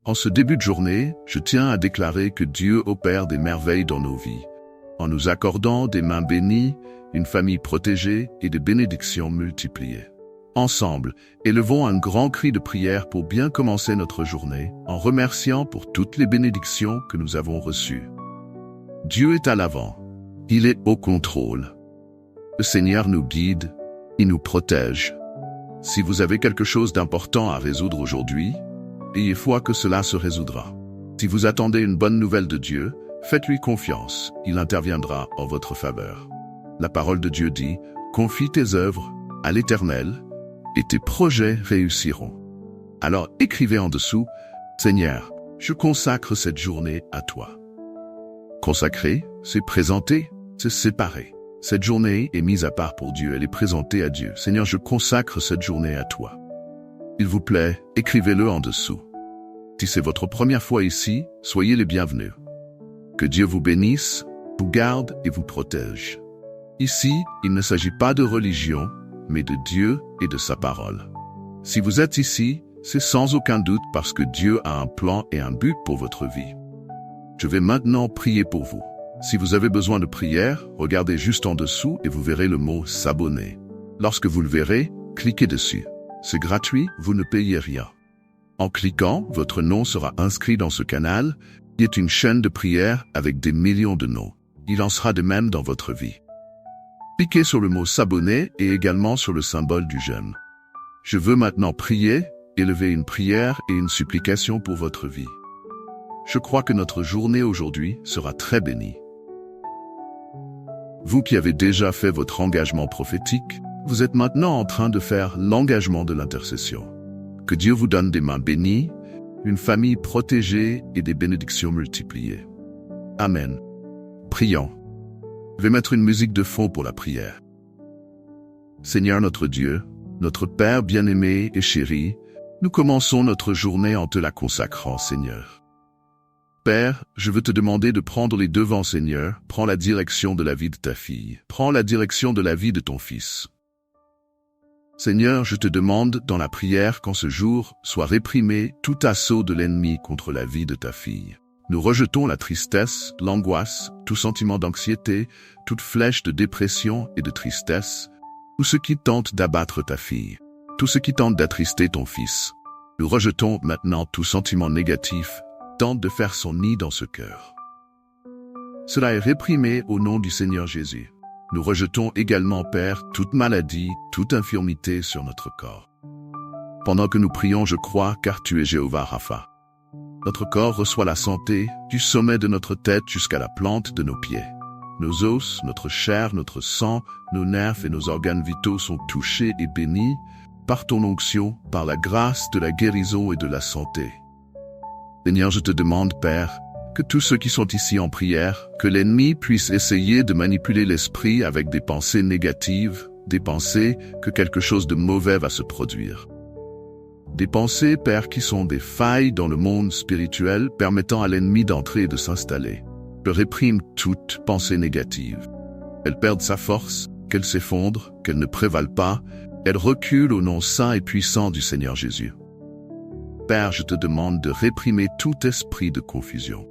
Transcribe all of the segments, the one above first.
En ce début de journée, je tiens à déclarer que Dieu opère des merveilles dans nos vies, en nous accordant des mains bénies, une famille protégée et des bénédictions multipliées. Ensemble, élevons un grand cri de prière pour bien commencer notre journée, en remerciant pour toutes les bénédictions que nous avons reçues. Dieu est à l'avant. Il est au contrôle. Le Seigneur nous guide, il nous protège. Si vous avez quelque chose d'important à résoudre aujourd'hui, ayez foi que cela se résoudra. Si vous attendez une bonne nouvelle de Dieu, faites-lui confiance, il interviendra en votre faveur. La parole de Dieu dit, « Confie tes œuvres à l'Éternel, et tes projets réussiront. » Alors écrivez en dessous, « Seigneur, je consacre cette journée à toi. » Consacrer, c'est présenter, c'est séparer. Cette journée est mise à part pour Dieu, elle est présentée à Dieu. Seigneur, je consacre cette journée à toi. Il vous plaît, écrivez-le en dessous. Si c'est votre première fois ici, soyez les bienvenus. Que Dieu vous bénisse, vous garde et vous protège. Ici, il ne s'agit pas de religion, mais de Dieu et de sa parole. Si vous êtes ici, c'est sans aucun doute parce que Dieu a un plan et un but pour votre vie. Je vais maintenant prier pour vous. Si vous avez besoin de prière, regardez juste en dessous et vous verrez le mot « S'abonner ». Lorsque vous le verrez, cliquez dessus. C'est gratuit, vous ne payez rien. En cliquant, votre nom sera inscrit dans ce canal, qui est une chaîne de prière avec des millions de noms. Il en sera de même dans votre vie. Cliquez sur le mot « S'abonner » et également sur le symbole du j'aime. Je veux maintenant prier, élever une prière et une supplication pour votre vie. Je crois que notre journée aujourd'hui sera très bénie. Vous qui avez déjà fait votre engagement prophétique, vous êtes maintenant en train de faire l'engagement de l'intercession. Que Dieu vous donne des mains bénies, une famille protégée et des bénédictions multipliées. Amen. Prions. Je vais mettre une musique de fond pour la prière. Seigneur notre Dieu, notre Père bien-aimé et chéri, nous commençons notre journée en te la consacrant, Seigneur. Père, je veux te demander de prendre les devants, Seigneur. Prends la direction de la vie de ta fille. Prends la direction de la vie de ton fils. Seigneur, je te demande dans la prière qu'en ce jour soit réprimé tout assaut de l'ennemi contre la vie de ta fille. Nous rejetons la tristesse, l'angoisse, tout sentiment d'anxiété, toute flèche de dépression et de tristesse, tout ce qui tente d'abattre ta fille, tout ce qui tente d'attrister ton fils. Nous rejetons maintenant tout sentiment négatif, tente de faire son nid dans ce cœur. Cela est réprimé au nom du Seigneur Jésus. Nous rejetons également, Père, toute maladie, toute infirmité sur notre corps. Pendant que nous prions, je crois, car tu es Jéhovah Rapha. Notre corps reçoit la santé du sommet de notre tête jusqu'à la plante de nos pieds. Nos os, notre chair, notre sang, nos nerfs et nos organes vitaux sont touchés et bénis par ton onction, par la grâce de la guérison et de la santé. Seigneur, je te demande, Père, que tous ceux qui sont ici en prière, que l'ennemi puisse essayer de manipuler l'esprit avec des pensées négatives, des pensées que quelque chose de mauvais va se produire. Des pensées, Père, qui sont des failles dans le monde spirituel permettant à l'ennemi d'entrer et de s'installer. Je réprime toute pensée négative. Elle perde sa force, qu'elle s'effondre, qu'elle ne prévale pas, elle recule au nom saint et puissant du Seigneur Jésus. Père, je te demande de réprimer tout esprit de confusion.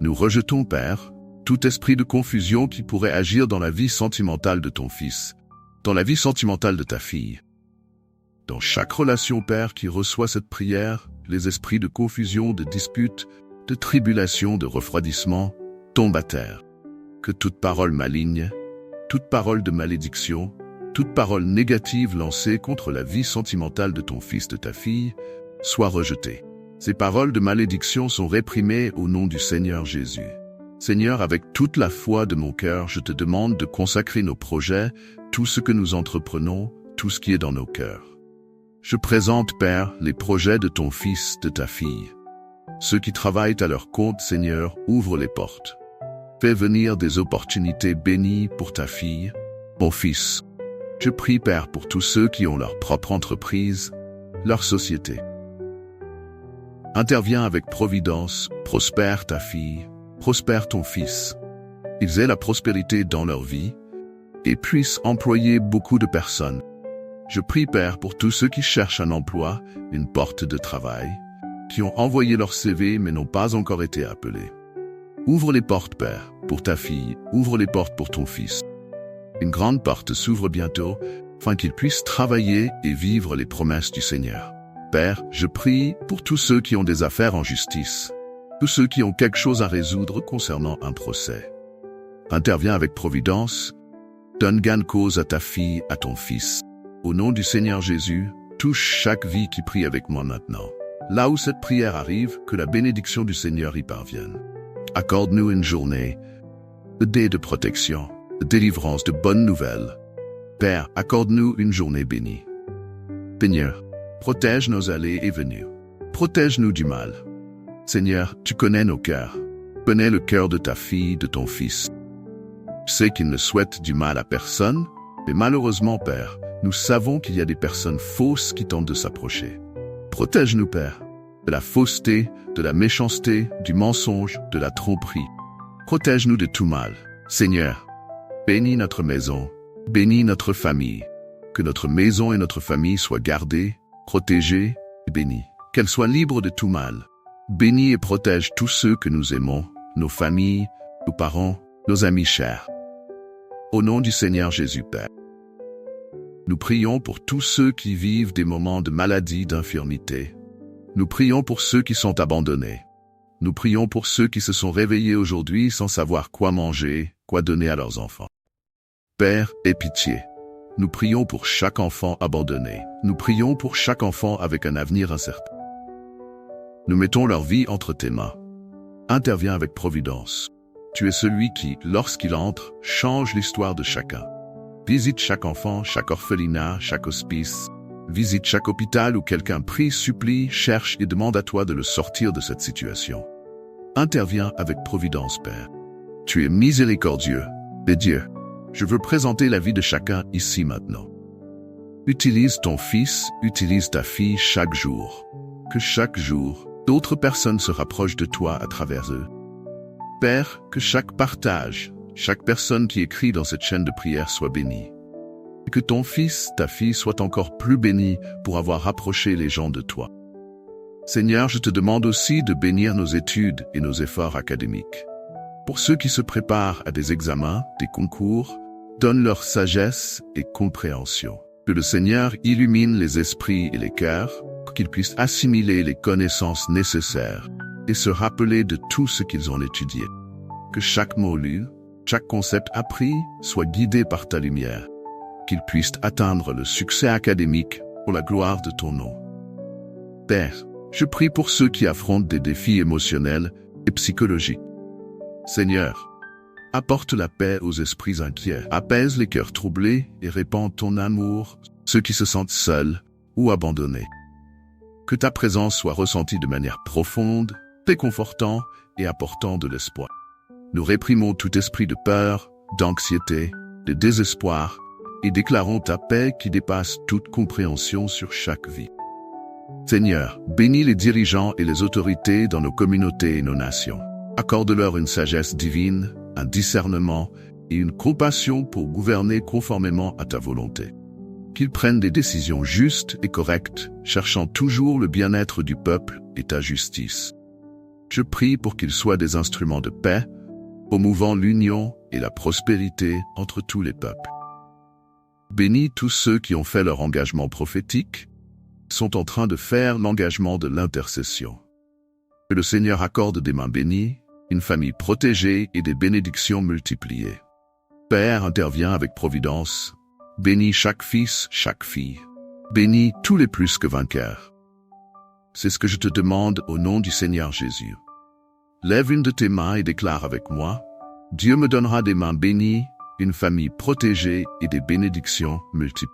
Nous rejetons, Père, tout esprit de confusion qui pourrait agir dans la vie sentimentale de ton fils, dans la vie sentimentale de ta fille. Dans chaque relation, Père, qui reçoit cette prière, les esprits de confusion, de dispute, de tribulation, de refroidissement, tombent à terre. Que toute parole maligne, toute parole de malédiction, toute parole négative lancée contre la vie sentimentale de ton fils, de ta fille, soit rejetée. Ces paroles de malédiction sont réprimées au nom du Seigneur Jésus. Seigneur, avec toute la foi de mon cœur, je te demande de consacrer nos projets, tout ce que nous entreprenons, tout ce qui est dans nos cœurs. Je présente, Père, les projets de ton fils, de ta fille. Ceux qui travaillent à leur compte, Seigneur, ouvre les portes. Fais venir des opportunités bénies pour ta fille, mon fils. Je prie, Père, pour tous ceux qui ont leur propre entreprise, leur société. Interviens avec providence, prospère ta fille, prospère ton fils. Ils aient la prospérité dans leur vie et puissent employer beaucoup de personnes. Je prie, Père, pour tous ceux qui cherchent un emploi, une porte de travail, qui ont envoyé leur CV mais n'ont pas encore été appelés. Ouvre les portes, Père, pour ta fille, ouvre les portes pour ton fils. Une grande porte s'ouvre bientôt, afin qu'ils puissent travailler et vivre les promesses du Seigneur. Père, je prie pour tous ceux qui ont des affaires en justice, tous ceux qui ont quelque chose à résoudre concernant un procès. Interviens avec providence, donne gain de cause à ta fille, à ton fils. Au nom du Seigneur Jésus, touche chaque vie qui prie avec moi maintenant. Là où cette prière arrive, que la bénédiction du Seigneur y parvienne. Accorde-nous une journée de protection, de délivrance, de bonnes nouvelles. Père, accorde-nous une journée bénie. Seigneur, protège nos allées et venues. Protège-nous du mal. Seigneur, tu connais nos cœurs. Tu connais le cœur de ta fille, de ton fils. Tu sais qu'ils ne souhaitent du mal à personne, mais malheureusement, Père, nous savons qu'il y a des personnes fausses qui tentent de s'approcher. Protège-nous, Père, de la fausseté, de la méchanceté, du mensonge, de la tromperie. Protège-nous de tout mal. Seigneur, bénis notre maison, bénis notre famille. Que notre maison et notre famille soient gardées, protégées et bénies. Qu'elles soient libres de tout mal. Bénis et protège tous ceux que nous aimons, nos familles, nos parents, nos amis chers. Au nom du Seigneur Jésus, Père. Nous prions pour tous ceux qui vivent des moments de maladie, d'infirmité. Nous prions pour ceux qui sont abandonnés. Nous prions pour ceux qui se sont réveillés aujourd'hui sans savoir quoi manger, quoi donner à leurs enfants. Père, aie pitié. Nous prions pour chaque enfant abandonné. Nous prions pour chaque enfant avec un avenir incertain. Nous mettons leur vie entre tes mains. Interviens avec providence. Tu es celui qui, lorsqu'il entre, change l'histoire de chacun. Visite chaque enfant, chaque orphelinat, chaque hospice. Visite chaque hôpital où quelqu'un prie, supplie, cherche et demande à toi de le sortir de cette situation. Interviens avec providence, Père. Tu es miséricordieux. Et Dieu, je veux présenter la vie de chacun ici maintenant. Utilise ton fils, utilise ta fille chaque jour. Que chaque jour, d'autres personnes se rapprochent de toi à travers eux. Père, que chaque partage, chaque personne qui écrit dans cette chaîne de prière soit bénie. Et que ton fils, ta fille soient encore plus bénis pour avoir rapproché les gens de toi. Seigneur, je te demande aussi de bénir nos études et nos efforts académiques. Pour ceux qui se préparent à des examens, des concours, donne leur sagesse et compréhension. Que le Seigneur illumine les esprits et les cœurs, qu'ils puissent assimiler les connaissances nécessaires et se rappeler de tout ce qu'ils ont étudié. Que chaque mot lu, chaque concept appris soit guidé par ta lumière. Qu'ils puissent atteindre le succès académique pour la gloire de ton nom. Père, je prie pour ceux qui affrontent des défis émotionnels et psychologiques. Seigneur, apporte la paix aux esprits inquiets, apaise les cœurs troublés et répand ton amour, ceux qui se sentent seuls ou abandonnés. Que ta présence soit ressentie de manière profonde, réconfortant et apportant de l'espoir. Nous réprimons tout esprit de peur, d'anxiété, de désespoir et déclarons ta paix qui dépasse toute compréhension sur chaque vie. Seigneur, bénis les dirigeants et les autorités dans nos communautés et nos nations. Accorde-leur une sagesse divine, un discernement et une compassion pour gouverner conformément à ta volonté. Qu'ils prennent des décisions justes et correctes, cherchant toujours le bien-être du peuple et ta justice. Je prie pour qu'ils soient des instruments de paix, promouvant l'union et la prospérité entre tous les peuples. Bénis tous ceux qui ont fait leur engagement prophétique, sont en train de faire l'engagement de l'intercession. Que le Seigneur accorde des mains bénies, une famille protégée et des bénédictions multipliées. Père, intervient avec providence, bénis chaque fils, chaque fille. Bénis tous les plus que vainqueurs. C'est ce que je te demande au nom du Seigneur Jésus. Lève une de tes mains et déclare avec moi, Dieu me donnera des mains bénies, une famille protégée et des bénédictions multiples.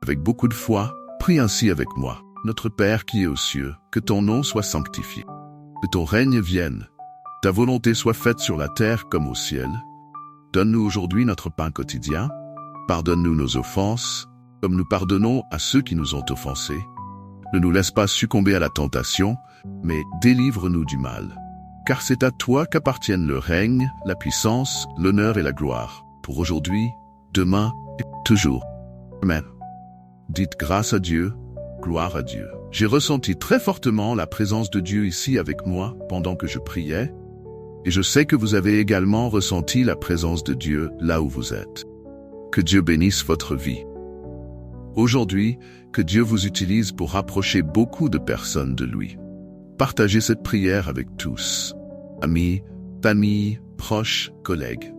Avec beaucoup de foi, prie ainsi avec moi. Notre Père qui est aux cieux, que ton nom soit sanctifié. Que ton règne vienne. Ta volonté soit faite sur la terre comme au ciel. Donne-nous aujourd'hui notre pain quotidien. Pardonne-nous nos offenses, comme nous pardonnons à ceux qui nous ont offensés. Ne nous laisse pas succomber à la tentation, mais délivre-nous du mal. Car c'est à toi qu'appartiennent le règne, la puissance, l'honneur et la gloire, pour aujourd'hui, demain et toujours. Amen. Dites grâce à Dieu, gloire à Dieu. J'ai ressenti très fortement la présence de Dieu ici avec moi pendant que je priais, et je sais que vous avez également ressenti la présence de Dieu là où vous êtes. Que Dieu bénisse votre vie. Aujourd'hui, que Dieu vous utilise pour rapprocher beaucoup de personnes de lui. Partagez cette prière avec tous. Amis, famille, proches, collègues.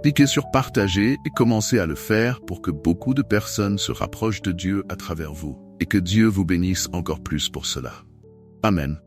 Cliquez sur partager et commencez à le faire pour que beaucoup de personnes se rapprochent de Dieu à travers vous et que Dieu vous bénisse encore plus pour cela. Amen.